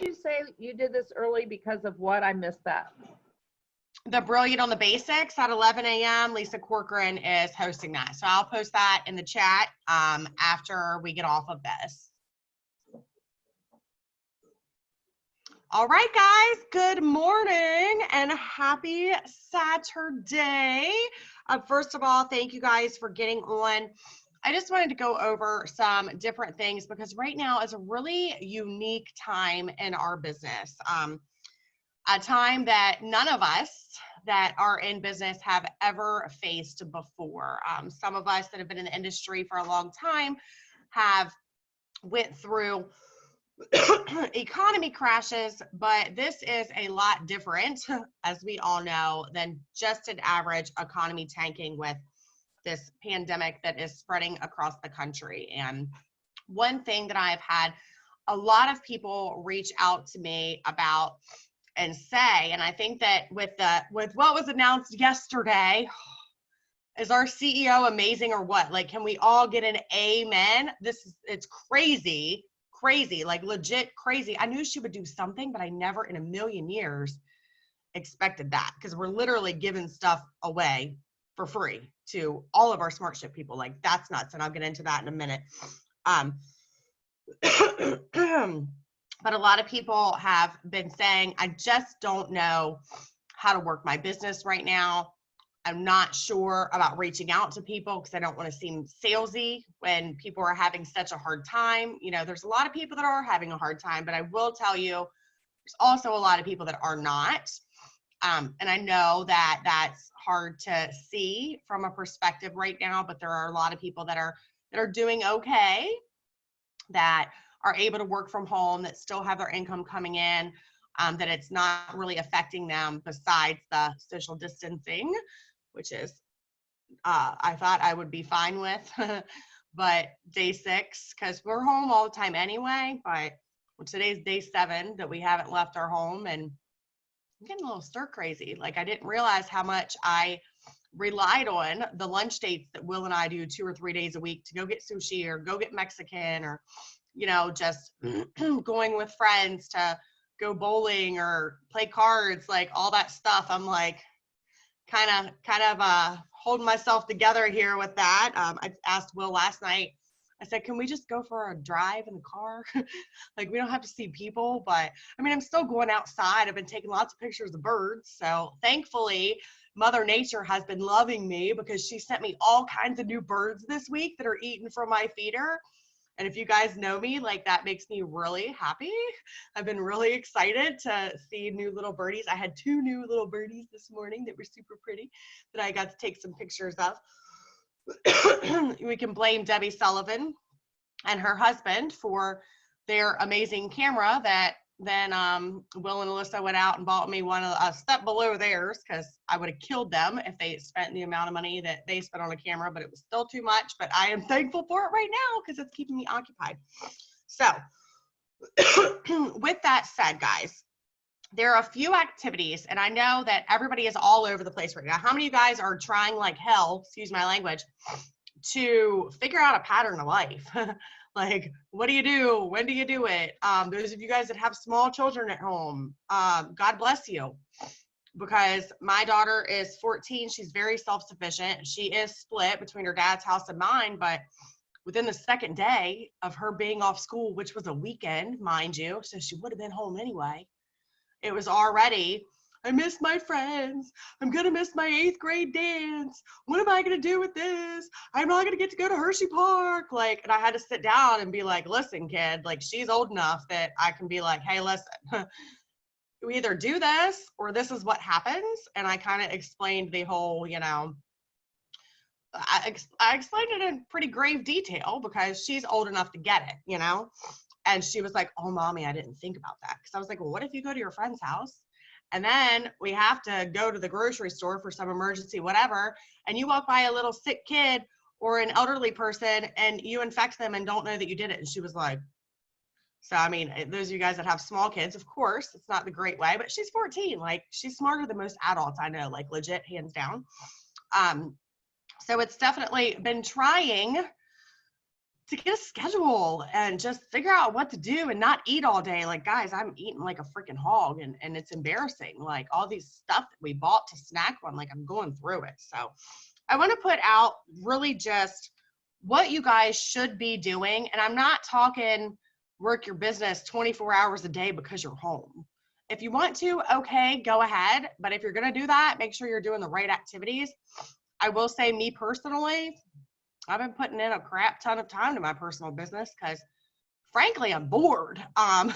you say you did this early because of what? I missed that. The Brilliant on the Basics at 11 a.m. Lisa Corcoran is hosting that. So I'll post that in the chat after we get off of this. All right, guys, good morning and happy Saturday. First of all, thank you guys for getting on. I just wanted to go over some different things because right now is a really unique time in our business. A time that none of us that are in business have ever faced before. Some of us that have been in the industry for a long time have went through economy crashes, but this is a lot different, as we all know, than just an average economy tanking with this pandemic that is spreading across the country. And one thing that I've had a lot of people reach out to me about and say, and I think that with what was announced yesterday, is our CEO amazing or what? Like, can we all get an amen? It's crazy, like legit crazy. I knew she would do something, but I never in a million years expected that, because we're literally giving stuff away for free to all of our Smart Ship people. Like, that's nuts, and I'll get into that in a minute. But a lot of people have been saying, I just don't know how to work my business right now. I'm not sure about reaching out to people because I don't want to seem salesy when people are having such a hard time. You know, there's a lot of people that are having a hard time, but I will tell you, there's also a lot of people that are not. And I know that that's hard to see from a perspective right now, but there are a lot of people that are doing okay, that are able to work from home, that still have their income coming in, that it's not really affecting them besides the social distancing, which is, I thought I would be fine with, but day 6, because we're home all the time anyway, but today's day 7 that we haven't left our home, and I'm getting a little stir crazy. Like, I didn't realize how much I relied on the lunch dates that Will and I do 2 or 3 days a week to go get sushi or go get Mexican, or, you know, just going with friends to go bowling or play cards, like all that stuff. I'm like kind of holding myself together here with that. I asked Will last night, I said, can we just go for a drive in the car? Like, we don't have to see people, but I mean, I'm still going outside. I've been taking lots of pictures of birds. So thankfully, Mother Nature has been loving me, because she sent me all kinds of new birds this week that are eating from my feeder. And if you guys know me, like, that makes me really happy. I've been really excited to see new little birdies. I had 2 new little birdies this morning that were super pretty that I got to take some pictures of. We can blame Debbie Sullivan and her husband for their amazing camera that then Will and Alyssa went out and bought me one a step below theirs, because I would have killed them if they spent the amount of money that they spent on a camera, but it was still too much. But I am thankful for it right now because it's keeping me occupied. So with that said, guys, there are a few activities, and I know that everybody is all over the place right now. How many of you guys are trying like hell, excuse my language, to figure out a pattern of life? Like, what do you do? When do you do it? Those of you guys that have small children at home, God bless you, because my daughter is 14. She's very self-sufficient. She is split between her dad's house and mine, but within the second day of her being off school, which was a weekend, mind you, so she would have been home anyway, it was already, I miss my friends. I'm going to miss my 8th grade dance. What am I going to do with this? I'm not going to get to go to Hershey Park. Like, and I had to sit down and be like, listen, kid, like, she's old enough that I can be like, hey, listen, we either do this or this is what happens. And I kind of explained the whole, you know, I explained it in pretty grave detail because she's old enough to get it, you know? And she was like, oh, mommy, I didn't think about that. Because I was like, well, what if you go to your friend's house and then we have to go to the grocery store for some emergency, whatever, and you walk by a little sick kid or an elderly person and you infect them and don't know that you did it? And she was like, so, I mean, those of you guys that have small kids, of course, it's not the great way, but she's 14. Like, she's smarter than most adults I know, like, legit, hands down. So it's definitely been trying to get a schedule and just figure out what to do and not eat all day. Like, guys, I'm eating like a freaking hog, and it's embarrassing. Like, all these stuff that we bought to snack on, like, I'm going through it. So I want to put out really just what you guys should be doing. And I'm not talking work your business 24 hours a day because you're home. If you want to, okay, go ahead. But if you're going to do that, make sure you're doing the right activities. I will say, me personally, I've been putting in a crap ton of time to my personal business because frankly, I'm bored. And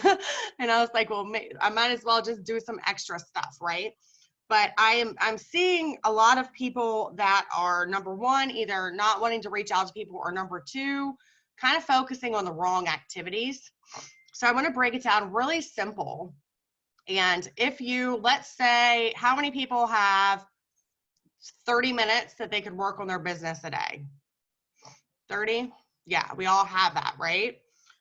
I was like, well, I might as well just do some extra stuff, right? But I'm seeing a lot of people that are, number one, either not wanting to reach out to people, or number two, kind of focusing on the wrong activities. So I want to break it down really simple. And if you, let's say, how many people have 30 minutes that they could work on their business a day? 30? Yeah, we all have that, right?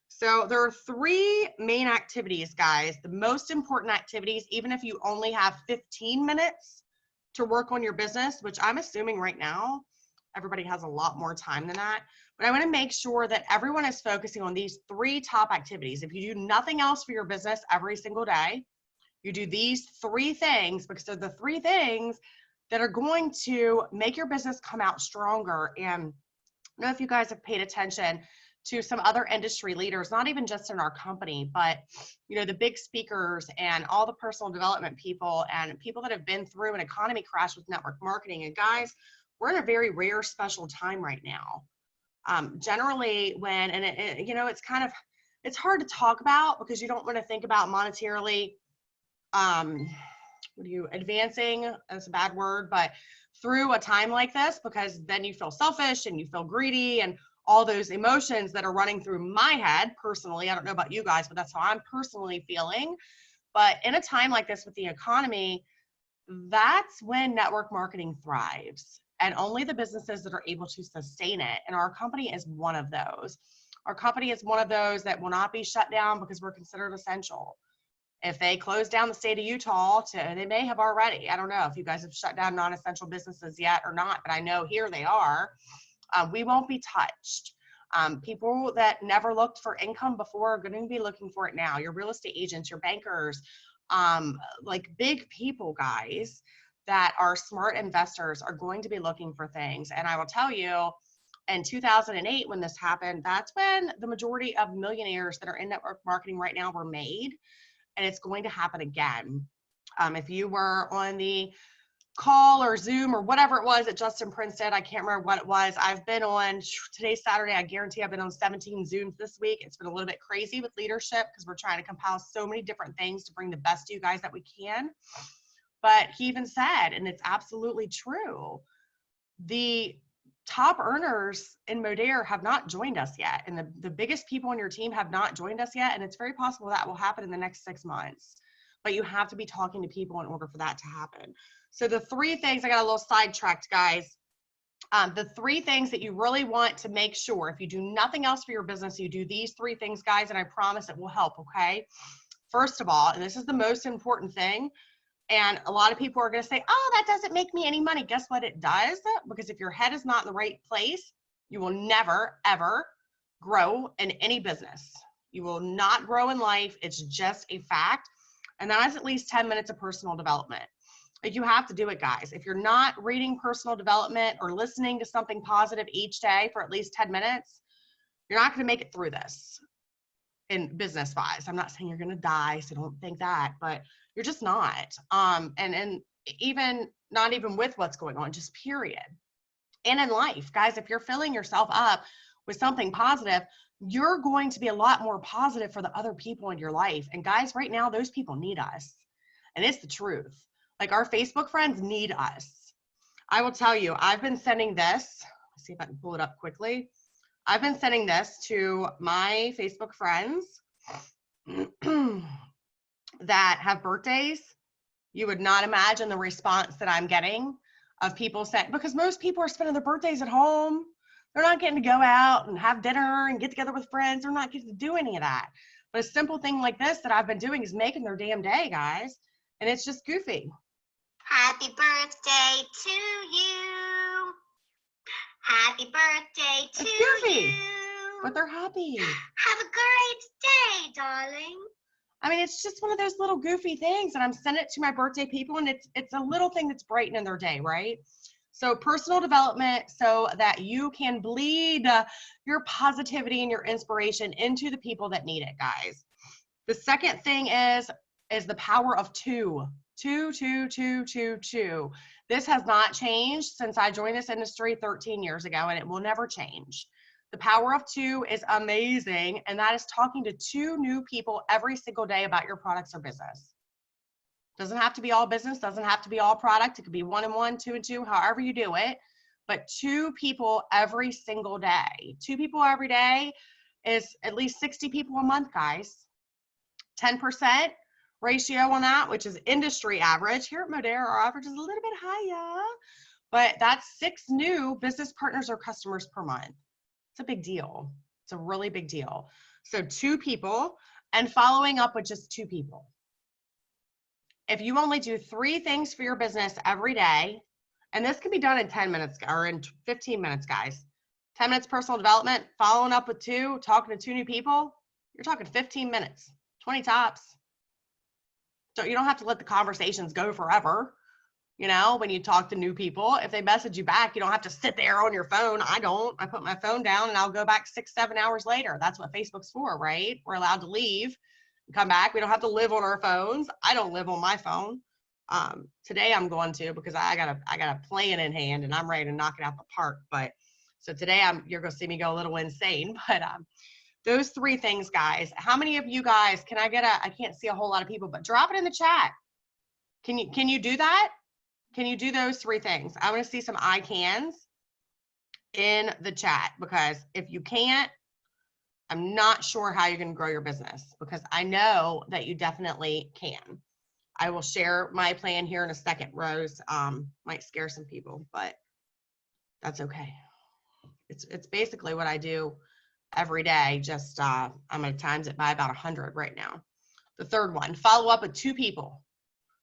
So there are three main activities, guys. The most important activities, even if you only have 15 minutes to work on your business, which I'm assuming right now, everybody has a lot more time than that. But I want to make sure that everyone is focusing on these three top activities. If you do nothing else for your business every single day, you do these three things, because they're the three things that are going to make your business come out stronger. And I don't know if you guys have paid attention to some other industry leaders, not even just in our company, but the big speakers and all the personal development people and people that have been through an economy crash with network marketing. And guys, we're in a very rare, special time right now. Generally, when, and it's kind of, it's hard to talk about because you don't want to think about monetarily, advancing, that's a bad word, but through a time like this, because then you feel selfish and you feel greedy and all those emotions that are running through my head personally. I don't know about you guys, but that's how I'm personally feeling. But in a time like this with the economy, that's when network marketing thrives, and only the businesses that are able to sustain it. And our company is one of those. Our company is one of those that will not be shut down because we're considered essential. If they close down the state of Utah, they may have already. I don't know if you guys have shut down non-essential businesses yet or not, but I know here they are. We won't be touched. People that never looked for income before are going to be looking for it now. Your real estate agents, your bankers, like big people, guys, that are smart investors are going to be looking for things. And I will tell you, in 2008, when this happened, that's when the majority of millionaires that are in network marketing right now were made. And it's going to happen again. If you were on the call or Zoom or whatever it was that Justin Prince did, I can't remember what it was. I've been on, today's Saturday, I guarantee I've been on 17 Zooms this week. It's been a little bit crazy with leadership because we're trying to compile so many different things to bring the best to you guys that we can. But he even said, and it's absolutely true, the top earners in Modere have not joined us yet. And the biggest people on your team have not joined us yet. And it's very possible that will happen in the next 6 months. But you have to be talking to people in order for that to happen. So the three things, I got a little sidetracked, guys. The three things that you really want to make sure, if you do nothing else for your business, you do these three things, guys, and I promise it will help, okay? First of all, and this is the most important thing, and a lot of people are going to say, oh, that doesn't make me any money. Guess what? It does, because if your head is not in the right place, you will never, ever grow in any business. You will not grow in life. It's just a fact. And that is at least 10 minutes of personal development. Like, you have to do it, guys. If you're not reading personal development or listening to something positive each day for at least 10 minutes, you're not going to make it through this in business wise. I'm not saying you're going to die, so don't think that, but you're just not. And even not even with what's going on, just period. And in life, guys, if you're filling yourself up with something positive, you're going to be a lot more positive for the other people in your life. And guys, right now, those people need us. And it's the truth. Like, our Facebook friends need us. I will tell you, I've been sending this. Let's see if I can pull it up quickly. I've been sending this to my Facebook friends that have birthdays. You would not imagine the response that I'm getting of people saying, because most people are spending their birthdays at home. They're not getting to go out and have dinner and get together with friends. They're not getting to do any of that. But a simple thing like this that I've been doing is making their damn day, guys. And it's just goofy. Happy birthday to you. Happy birthday to It's goofy. you. but they're happy. Have a great day, darling. I mean, it's just one of those little goofy things, and I'm sending it to my birthday people, and it's a little thing that's brightening their day, right? So personal development so that you can bleed your positivity and your inspiration into the people that need it, guys. The second thing is the power of two. Two. This has not changed since I joined this industry 13 years ago, and it will never change. The power of two is amazing, and that is talking to two new people every single day about your products or business. Doesn't have to be all business, doesn't have to be all product. It could be 1 and 1, 2 and 2, however you do it. But two people every single day. Two people every day is at least 60 people a month, guys. 10% ratio on that, which is industry average. Here at Modera, our average is a little bit higher, but that's 6 new business partners or customers per month. It's a big deal. It's a really big deal. So 2 people and following up with just 2 people. If you only do 3 things for your business every day, and this can be done in 10 minutes or in 15 minutes, guys. 10 minutes personal development, following up with 2, talking to 2 new people, you're talking 15 minutes, 20 tops. So you don't have to let the conversations go forever. You know, when you talk to new people, if they message you back, you don't have to sit there on your phone. I don't. I put my phone down and I'll go back 6, 7 hours later. That's what Facebook's for, right? We're allowed to leave, come back. We don't have to live on our phones. I don't live on my phone. Today I'm going to, because I got a plan in hand and I'm ready to knock it out the park. But so today you're going to see me go a little insane. But those 3 things, guys. How many of you guys I can't see a whole lot of people, but drop it in the chat. Can you do that? Can you do those 3 things? I want to see some I cans in the chat, because if you can't, I'm not sure how you're going to grow your business, because I know that you definitely can. I will share my plan here in a second, Rose. Might scare some people, but that's okay. It's basically what I do every day. Just I'm going to times it by about 100 right now. The third one, follow up with 2 people.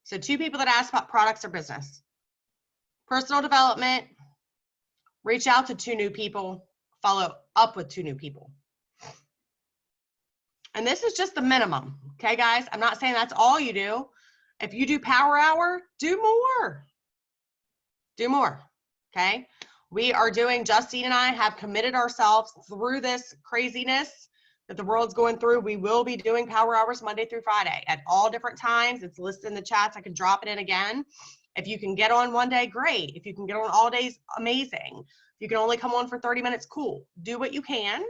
So 2 people that ask about products or business. Personal development, reach out to 2 new people, follow up with 2 new people. And this is just the minimum, okay, guys? I'm not saying that's all you do. If you do power hour, do more. Do more, okay? We are doing, Justine and I have committed ourselves through this craziness that the world's going through. We will be doing power hours Monday through Friday at all different times. It's listed in the chats. I can drop it in again. If you can get on one day, great. If you can get on all days, amazing. If you can only come on for 30 minutes, cool. Do what you can.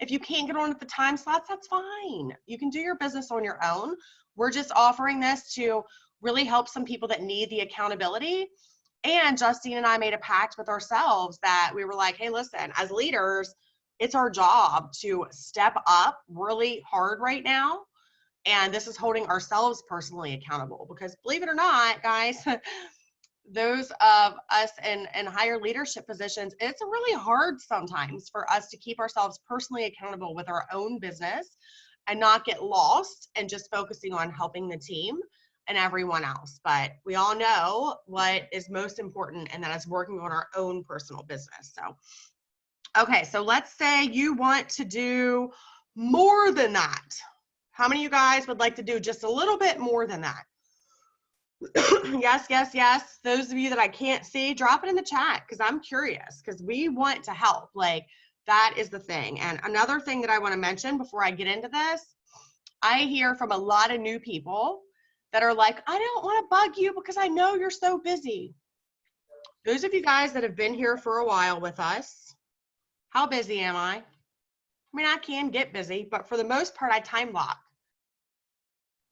If you can't get on at the time slots, that's fine. You can do your business on your own. We're just offering this to really help some people that need the accountability. And Justine and I made a pact with ourselves that we were like, hey, listen, as leaders, it's our job to step up really hard right now. And this is holding ourselves personally accountable, because believe it or not, guys, those of us in higher leadership positions, it's really hard sometimes for us to keep ourselves personally accountable with our own business and not get lost and just focusing on helping the team and everyone else. But we all know what is most important, and that is working on our own personal business. So, okay, so let's say you want to do more than that. How many of you guys would like to do just a little bit more than that? Yes, yes, yes. Those of you that I can't see, drop it in the chat, because I'm curious, because we want to help. Like, that is the thing. And another thing that I want to mention before I get into this, I hear from a lot of new people that are like, I don't want to bug you because I know you're so busy. Those of you guys that have been here for a while with us, how busy am I? I mean, I can get busy, but for the most part, I time block.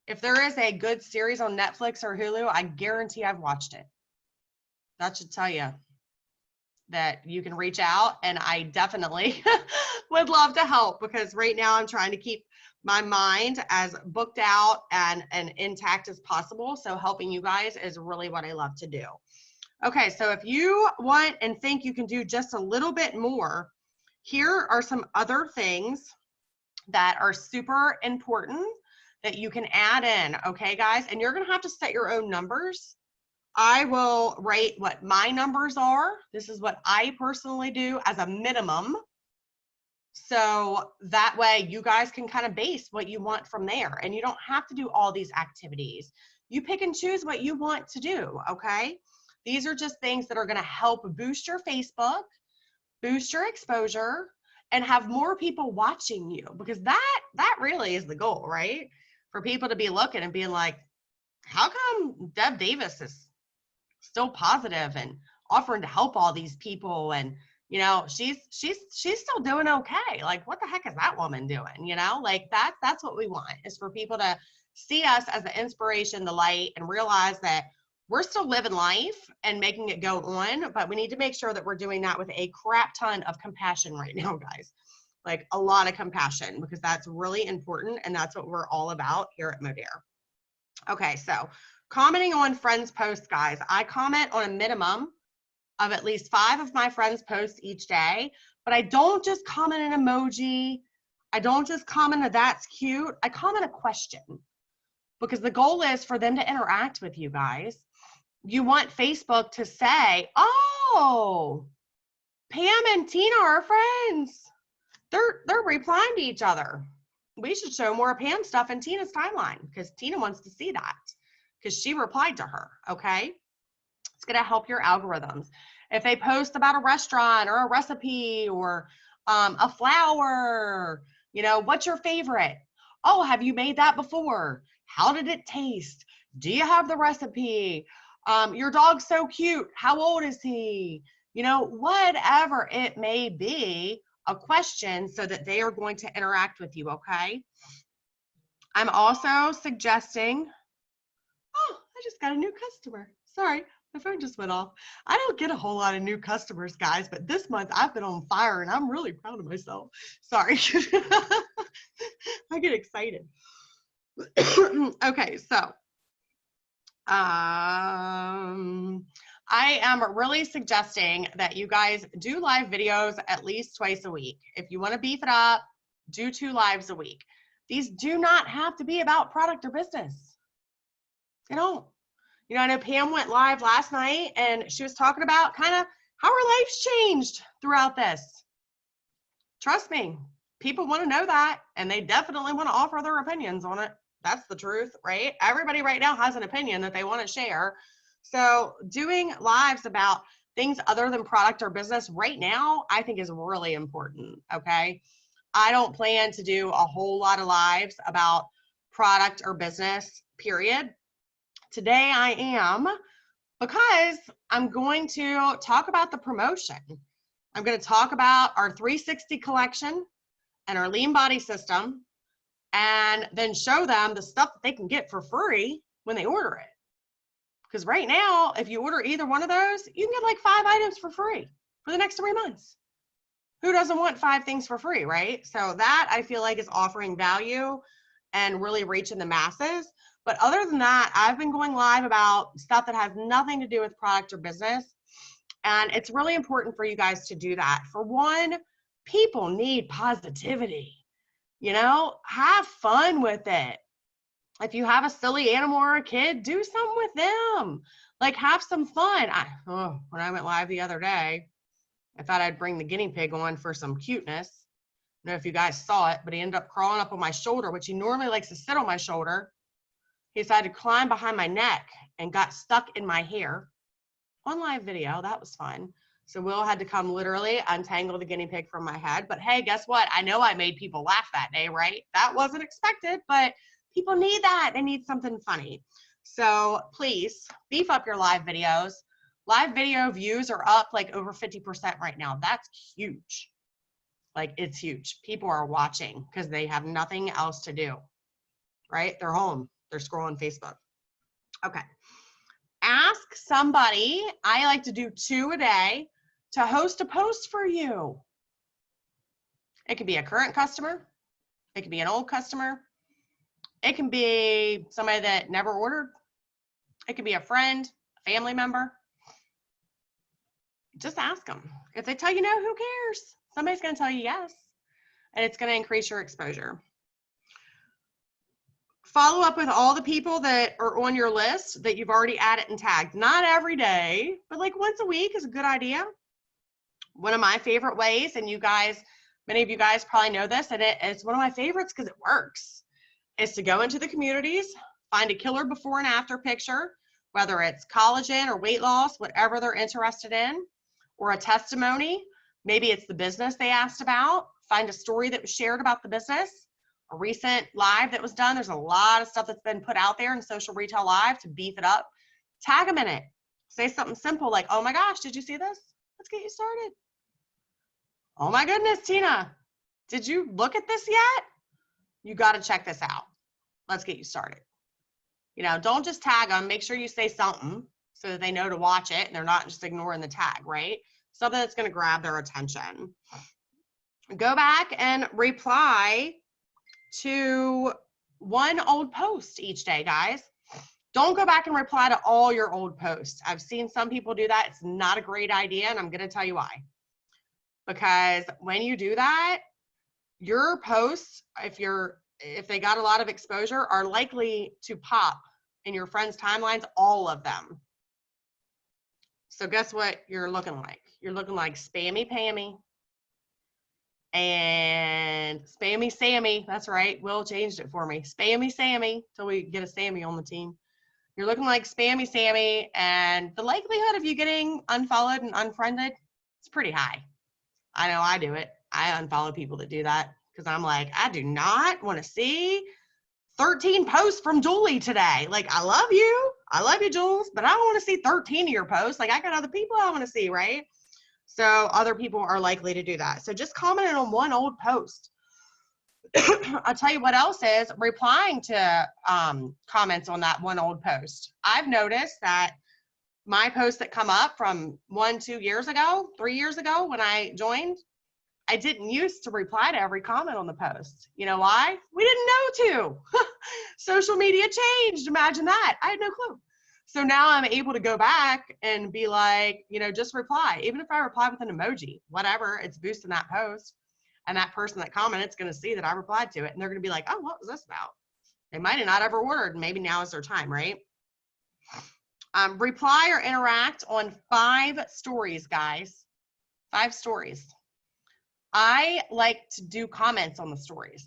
If there is a good series on Netflix or Hulu, I guarantee I've watched it. That should tell you that you can reach out, and I definitely would love to help, because right now I'm trying to keep my mind as booked out and intact as possible. So helping you guys is really what I love to do. Okay, so if you want and think you can do just a little bit more, here are some other things that are super important that you can add in, okay, guys? And you're gonna have to set your own numbers. I will write what my numbers are. This is what I personally do as a minimum. So that way you guys can kind of base what you want from there, and you don't have to do all these activities. You pick and choose what you want to do, okay? These are just things that are going to help boost your Facebook, boost your exposure, and have more people watching you, because that really is the goal, right? For people to be looking and being like, how come Deb Davis is still positive and offering to help all these people, and you know, she's still doing okay. Like, what the heck is that woman doing? You know, like that's what we want, is for people to see us as the inspiration, the light, and realize that we're still living life and making it go on, but we need to make sure that we're doing that with a crap ton of compassion right now, guys. Like a lot of compassion, because that's really important, and that's what we're all about here at Modere. Okay, so commenting on friends' posts, guys. I comment on a minimum of at least 5 of my friends' posts each day, but I don't just comment an emoji. I don't just comment a that's cute. I comment a question, because the goal is for them to interact with you guys. You want Facebook to say, oh, Pam and Tina are friends. They're replying to each other. We should show more Pam stuff in Tina's timeline, because Tina wants to see that, because she replied to her, okay? It's going to help your algorithms. If they post about a restaurant or a recipe or a flower, you know, what's your favorite? Oh, have you made that before? How did it taste? Do you have the recipe? Your dog's so cute. How old is he? You know, whatever it may be, a question, so that they are going to interact with you, okay? I'm also suggesting, oh, I just got a new customer. Sorry, my phone just went off. I don't get a whole lot of new customers, guys, but this month I've been on fire and I'm really proud of myself. Sorry. I get excited. Okay, so I am really suggesting that you guys do live videos at least twice a week. If you want to beef it up, do 2 lives a week. These do not have to be about product or business. They don't. You know, I know Pam went live last night and she was talking about kind of how her life's changed throughout this. Trust me, people want to know that, and they definitely want to offer their opinions on it. That's the truth, right? Everybody right now has an opinion that they want to share. So doing lives about things other than product or business right now, I think is really important, okay? I don't plan to do a whole lot of lives about product or business, period. Today I am, because I'm going to talk about the promotion. I'm going to talk about our 360 collection and our lean body system, and then show them the stuff that they can get for free when they order it. Because right now, if you order either one of those, you can get like 5 items for free for the next 3 months. Who doesn't want 5 things for free, right? So that, I feel like, is offering value and really reaching the masses. But other than that, I've been going live about stuff that has nothing to do with product or business. And it's really important for you guys to do that. For one, people need positivity. You know, have fun with it. If you have a silly animal or a kid, do something with them. Like, have some fun. When I went live the other day, I thought I'd bring the guinea pig on for some cuteness. I don't know if you guys saw it, but he ended up crawling up on my shoulder, which he normally likes to sit on my shoulder. He decided to climb behind my neck and got stuck in my hair on live video. That was fun. So Will had to come literally untangle the guinea pig from my head. But hey, guess what? I know I made people laugh that day, right? That wasn't expected, but people need that. They need something funny. So please beef up your live videos. Live video views are up like over 50% right now. That's huge. Like, it's huge. People are watching because they have nothing else to do, right? They're home. They're scrolling Facebook. Okay. Ask somebody, I like to do 2 a day, to host a post for you. It could be a current customer. It could be an old customer. It can be somebody that never ordered. It could be a friend, a family member. Just ask them. If they tell you no, who cares? Somebody's going to tell you yes, and it's going to increase your exposure. Follow up with all the people that are on your list that you've already added and tagged. Not every day, but like once a week is a good idea. One of my favorite ways, and you guys Many of you guys probably know this, and it's one of my favorites because it works. Is to go into the communities, find a killer before and after picture, whether it's collagen or weight loss, whatever they're interested in, or a testimony. Maybe it's the business they asked about. Find a story that was shared about the business, a recent live that was done. There's a lot of stuff that's been put out there in Social Retail Live to beef it up. Tag them in it. Say something simple like, oh my gosh, did you see this? Let's get you started. Oh my goodness, Tina, did you look at this yet? You got to check this out. Let's get you started. You know, don't just tag them. Make sure you say something so that they know to watch it and they're not just ignoring the tag, right? Something that's going to grab their attention. Go back and reply to one old post each day, guys. Don't go back and reply to all your old posts. I've seen some people do that. It's not a great idea, and I'm going to tell you why. Because when you do that, your posts, if they got a lot of exposure, are likely to pop in your friends' timelines, all of them. So guess what you're looking like? You're looking like Spammy Pammy and Spammy Sammy. That's right. Will changed it for me. Spammy Sammy till we get a Sammy on the team. You're looking like Spammy Sammy, and the likelihood of you getting unfollowed and unfriended is pretty high. I know I do it. I unfollow people that do that because I'm like, I do not want to see 13 posts from Julie today. Like, I love you, Jules, but I don't want to see 13 of your posts. Like, I got other people I want to see, right? So other people are likely to do that. So just commenting on one old post. I'll tell you what else is replying to comments on that one old post. I've noticed that my posts that come up from 2 years ago, 3 years ago when I joined, I didn't used to reply to every comment on the post. You know why? We didn't know to. Social media changed. Imagine that. I had no clue. So now I'm able to go back and be like, you know, just reply. Even if I reply with an emoji, whatever, it's boosting that post. And that person that commented is going to see that I replied to it. And they're going to be like, oh, what was this about? They might have not ever ordered. Maybe now is their time, right? Reply or interact on 5 stories, guys. 5 stories. I like to do comments on the stories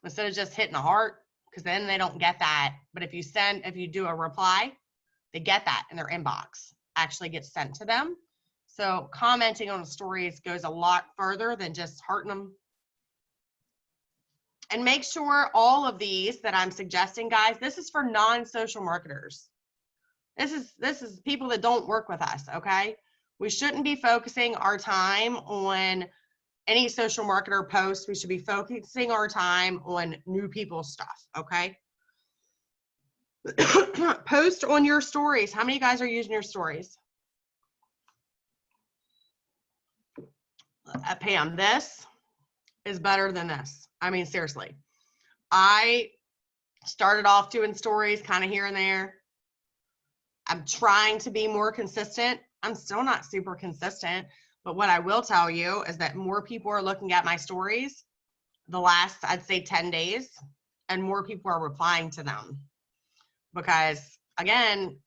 instead of just hitting a heart, because then they don't get that. But if you do a reply, they get that in their inbox, actually gets sent to them. So commenting on the stories goes a lot further than just hearting them. And make sure all of these that I'm suggesting, guys, this is for non-social marketers. This is people that don't work with us, okay? We shouldn't be focusing our time on any social marketer posts. We should be focusing our time on new people stuff, okay? Post on your stories. How many of you guys are using your stories? Pam, this is better than this. I mean, seriously. I started off doing stories kind of here and there. I'm trying to be more consistent. I'm still not super consistent, but what I will tell you is that more people are looking at my stories the last, I'd say 10 days, and more people are replying to them. Because again,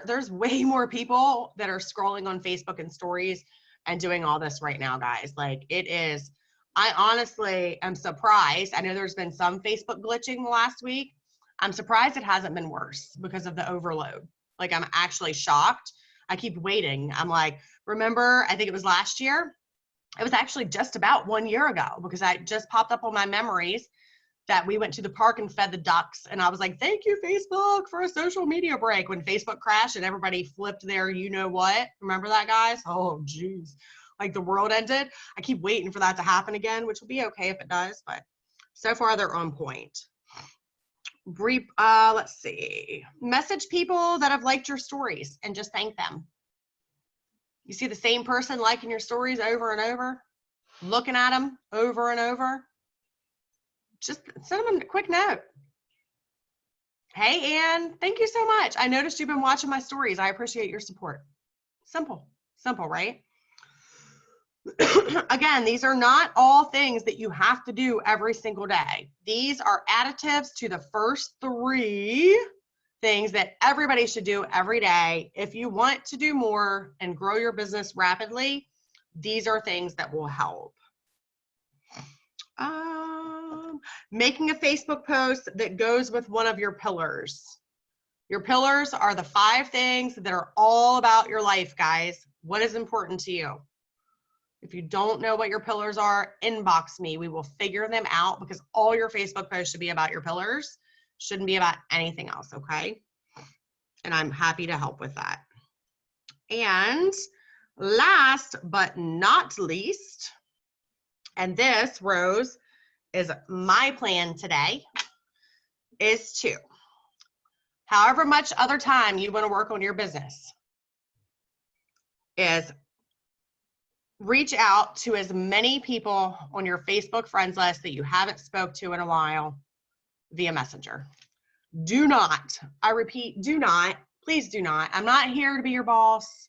there's way more people that are scrolling on Facebook and stories and doing all this right now, guys. Like, it is, I honestly am surprised. I know there's been some Facebook glitching the last week. I'm surprised it hasn't been worse because of the overload. Like, I'm actually shocked. I keep waiting. I'm like, remember, I think it was last year. It was actually just about 1 year ago, because I just popped up on my memories that we went to the park and fed the ducks. And I was like, thank you, Facebook, for a social media break, when Facebook crashed and everybody flipped their you know what. Remember that, guys? Oh, geez. Like, the world ended. I keep waiting for that to happen again, which will be okay if it does. But so far, they're on point. Let's see. Message people that have liked your stories and just thank them. You see the same person liking your stories over and over, looking at them over and over. Just send them a quick note. Hey, Ann, thank you so much. I noticed you've been watching my stories. I appreciate your support. Simple, right? Again, these are not all things that you have to do every single day. These are additives to the first 3 things that everybody should do every day. If you want to do more and grow your business rapidly, these are things that will help. Making a Facebook post that goes with one of your pillars. Your pillars are the 5 things that are all about your life, guys. What is important to you? If you don't know what your pillars are, inbox me. We will figure them out because all your Facebook posts should be about your pillars. Shouldn't be about anything else, okay? And I'm happy to help with that. And last but not least, and this, Rose, is my plan today, is to, however much other time you want to work on your business, is reach out to as many people on your Facebook friends list that you haven't spoke to in a while via Messenger. Do not, I repeat, do not, please do not. I'm not here to be your boss.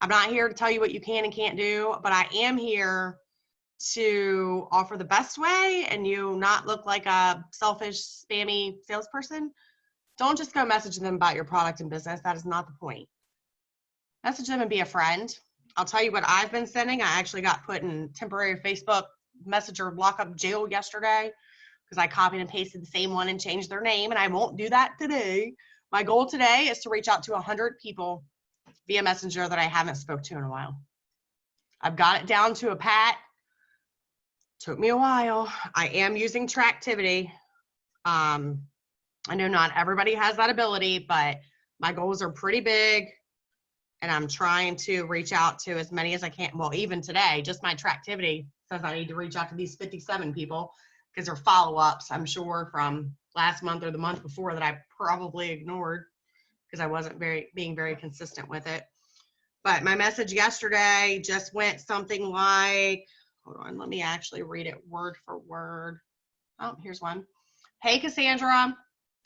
I'm not here to tell you what you can and can't do, but I am here to offer the best way and you not look like a selfish, spammy salesperson. Don't just go message them about your product and business. That is not the point. Message them and be a friend. I'll tell you what I've been sending. I actually got put in temporary Facebook Messenger lockup jail yesterday because I copied and pasted the same one and changed their name, and I won't do that today. My goal today is to reach out to 100 people via Messenger that I haven't spoke to in a while. I've got it down to a pat. Took me a while. I am using Tractivity. I know not everybody has that ability, but my goals are pretty big. And I'm trying to reach out to as many as I can. Well, even today, just my Tractivity says I need to reach out to these 57 people because they're follow-ups, I'm sure, from last month or the month before that I probably ignored because I wasn't being very consistent with it. But my message yesterday just went something like, hold on, let me actually read it word for word. Oh, here's one. Hey, Cassandra,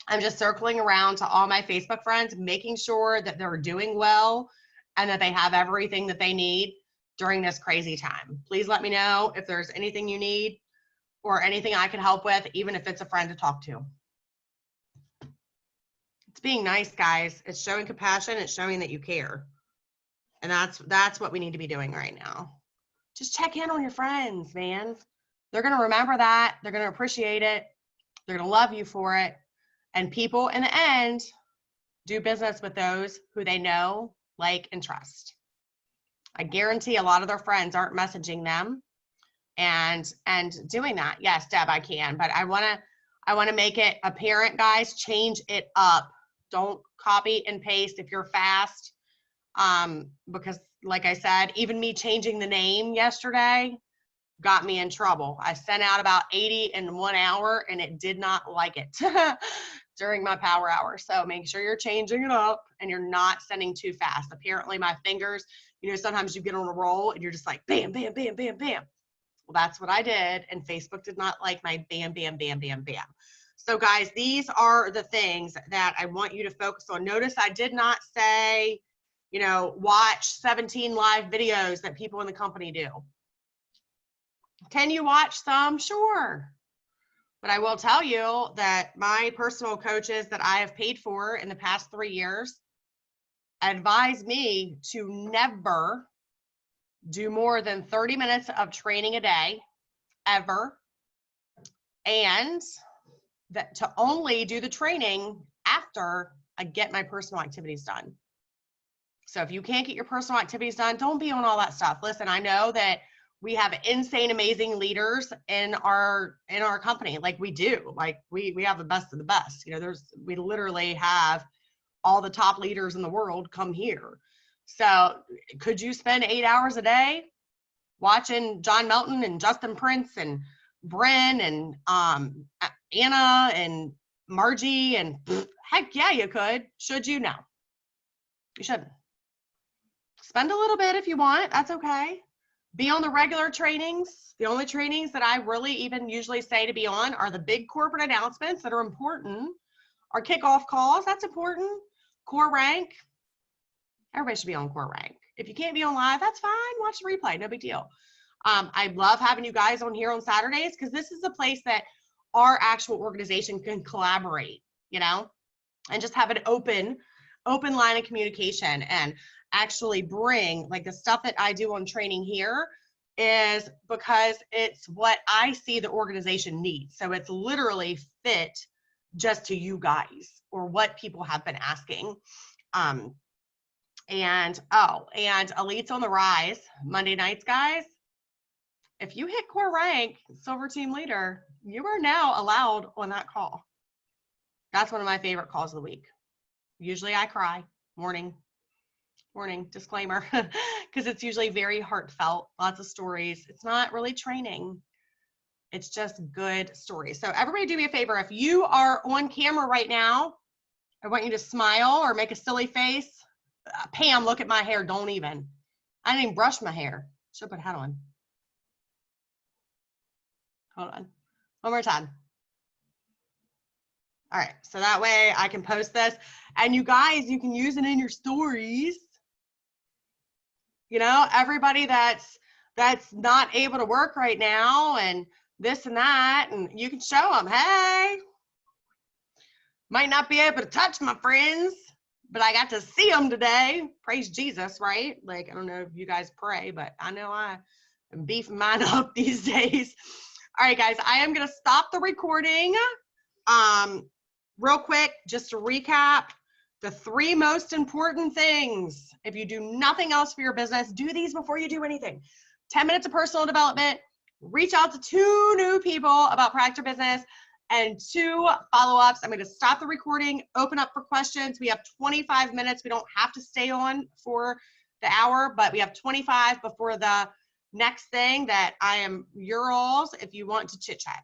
I'm just circling around to all my Facebook friends, making sure that they're doing well and that they have everything that they need during this crazy time. Please let me know if there's anything you need or anything I can help with, even if it's a friend to talk to. It's being nice, guys. It's showing compassion. It's showing that you care. And that's what we need to be doing right now. Just check in on your friends, man. They're going to remember that. They're going to appreciate it. They're going to love you for it. And people, in the end, do business with those who they know, like, and trust. I guarantee a lot of their friends aren't messaging them and doing that. Yes, Deb, I can, but I want to make it apparent, guys. Change it up. Don't copy and paste if you're fast. Because like I said, even me changing the name yesterday got me in trouble. I sent out about 80 in 1 hour and it did not like it during my power hour. So make sure you're changing it up and you're not sending too fast. Apparently my fingers, you know, sometimes you get on a roll and you're just like, bam, bam, bam, bam, bam. Well, that's what I did. And Facebook did not like my bam, bam, bam, bam, bam. So guys, these are the things that I want you to focus on. Notice I did not say, you know, watch 17 live videos that people in the company do. Can you watch some? Sure. But I will tell you that my personal coaches that I have paid for in the past 3 years advise me to never do more than 30 minutes of training a day, ever, and that to only do the training after I get my personal activities done. So if you can't get your personal activities done, don't be on all that stuff. Listen, I know that we have insane, amazing leaders in our company. Like we do, like we have the best of the best. You know, we literally have all the top leaders in the world come here. So could you spend 8 hours a day watching John Melton and Justin Prince and Bren and Anna and Margie and heck yeah, you could. Should you? No, you shouldn't. Spend a little bit if you want. That's okay. Be on the regular trainings. The only trainings that I really even usually say to be on are the big corporate announcements that are important. Our kickoff calls, that's important. Core rank. Everybody should be on core rank. If you can't be on live, that's fine. Watch the replay. No big deal. I love having you guys on here on Saturdays because this is a place that our actual organization can collaborate, you know, and just have an open line of communication and actually bring like the stuff that I do on training here is because it's what I see the organization needs. So it's literally fit just to you guys or what people have been asking. And Elite's on the rise Monday nights, guys. If you hit core rank, silver team leader, you are now allowed on that call. That's one of my favorite calls of the week. Usually I cry. Warning, disclaimer, because it's usually very heartfelt, lots of stories. It's not really training. It's just good stories. So everybody do me a favor. If you are on camera right now, I want you to smile or make a silly face. Pam, look at my hair. Don't even. I didn't even brush my hair. Should put a hat on. Hold on. One more time. All right. So that way I can post this. And you guys, you can use it in your stories. You know, everybody that's not able to work right now and this and that, and you can show them, hey, might not be able to touch my friends, but I got to see them today. Praise Jesus, right? Like, I don't know if you guys pray, but I know I am beefing mine up these days. All right, guys, I am going to stop the recording. Real quick, just to recap, the 3 most important things. If you do nothing else for your business, do these before you do anything. 10 minutes of personal development, reach out to 2 new people about Practice Business, and 2 follow-ups. I'm going to stop the recording, open up for questions. We have 25 minutes. We don't have to stay on for the hour, but we have 25 before the next thing that I am your alls if you want to chit chat.